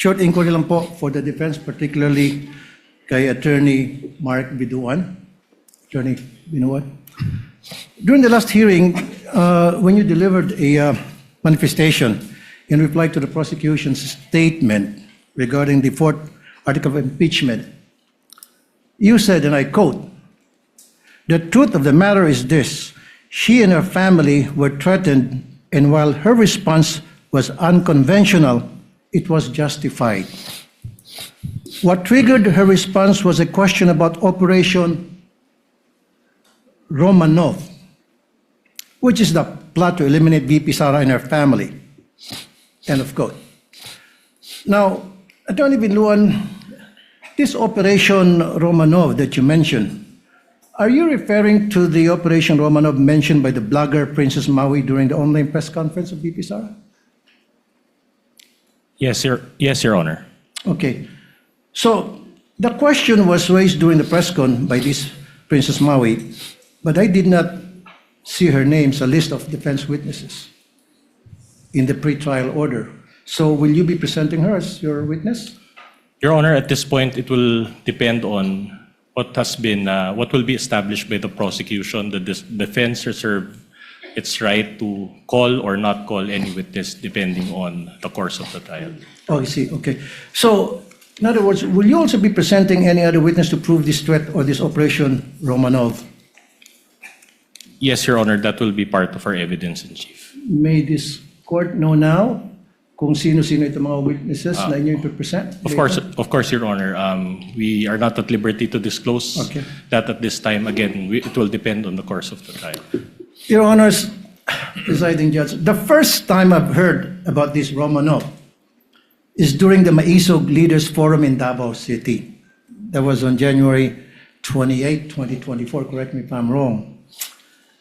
Short inquiry lang po for the defense, particularly kay Attorney Mark Biduan. Attorney Binuan. During the last hearing, when you delivered a manifestation in reply to the prosecution's statement regarding the fourth article of impeachment, you said, and I quote, "The truth of the matter is this: she and her family were threatened, and while her response was unconventional, it was justified. What triggered her response was a question about Operation Romanov, which is the plot to eliminate VP Sara and her family." End of quote. Now, Attorney Vinluan, this Operation Romanov that you mentioned, are you referring to the Operation Romanov mentioned by the blogger Princess Maui during the online press conference of VP Sara? Yes, Your Honor. Okay. So the question was raised during the press con by this Princess Maui, but I did not see her name sa list of defense witnesses in the pre-trial order. So will you be presenting her as your witness? Your Honor, at this point, it will depend on what will be established by the prosecution. The defense reserve its right to call or not call any witness depending on the course of the trial. Oh, I see. Okay. So, in other words, will you also be presenting any other witness to prove this threat or this Operation Romanov? Yes, Your Honor, that will be part of our evidence in chief. May this court know now kung sino-sino itong mga witnesses na inyo i-present? Of course, Your Honor. We are not at liberty to disclose that at this time. Again, it will depend on the course of the trial. Your Honors, presiding judge, the first time I've heard about this Romanov is during the Maisog Leaders Forum in Davao City. That was on January 28, 2024, correct me if I'm wrong.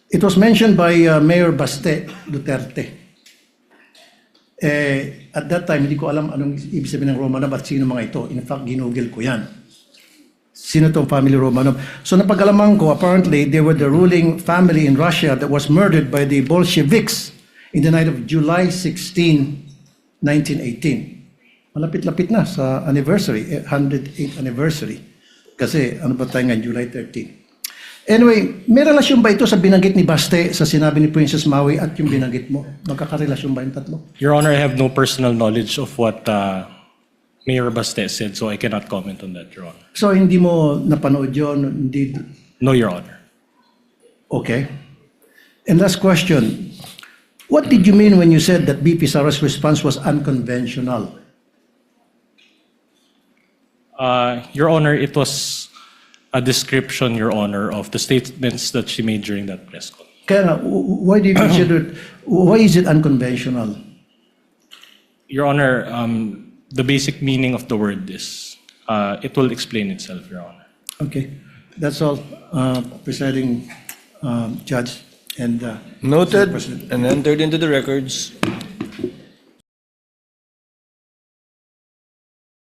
It was mentioned by Mayor Baste Duterte. At that time, hindi ko alam anong ibig sabihin ng Romanov at sino mga ito. In fact, ginugil ko yan. Sino tong family Romanov? So napag-alaman ko, apparently, they were the ruling family in Russia that was murdered by the Bolsheviks in the night of July 16, 1918. Malapit-lapit na sa anniversary, 108th anniversary. Kasi ano ba tayo ngayon, July 13. Anyway, may relasyon ba ito sa binanggit ni Baste sa sinabi ni Princess Maui at yung binanggit mo? Magkakarelasyon ba yung tatlo? Your Honor, I have no personal knowledge of what Mayor Baste said, so I cannot comment on that, Your Honor. So hindi mo napanood yun? Hindi... No, Your Honor. Okay. And last question. What did you mean when you said that BP Sara's response was unconventional? Your Honor, it was a description, Your Honor, of the statements that she made during that press call. Kaya why do you consider it, why is it unconventional? Your Honor, the basic meaning of the word is, it will explain itself, Your Honor. Okay. That's all, presiding judge and Noted and entered into the records.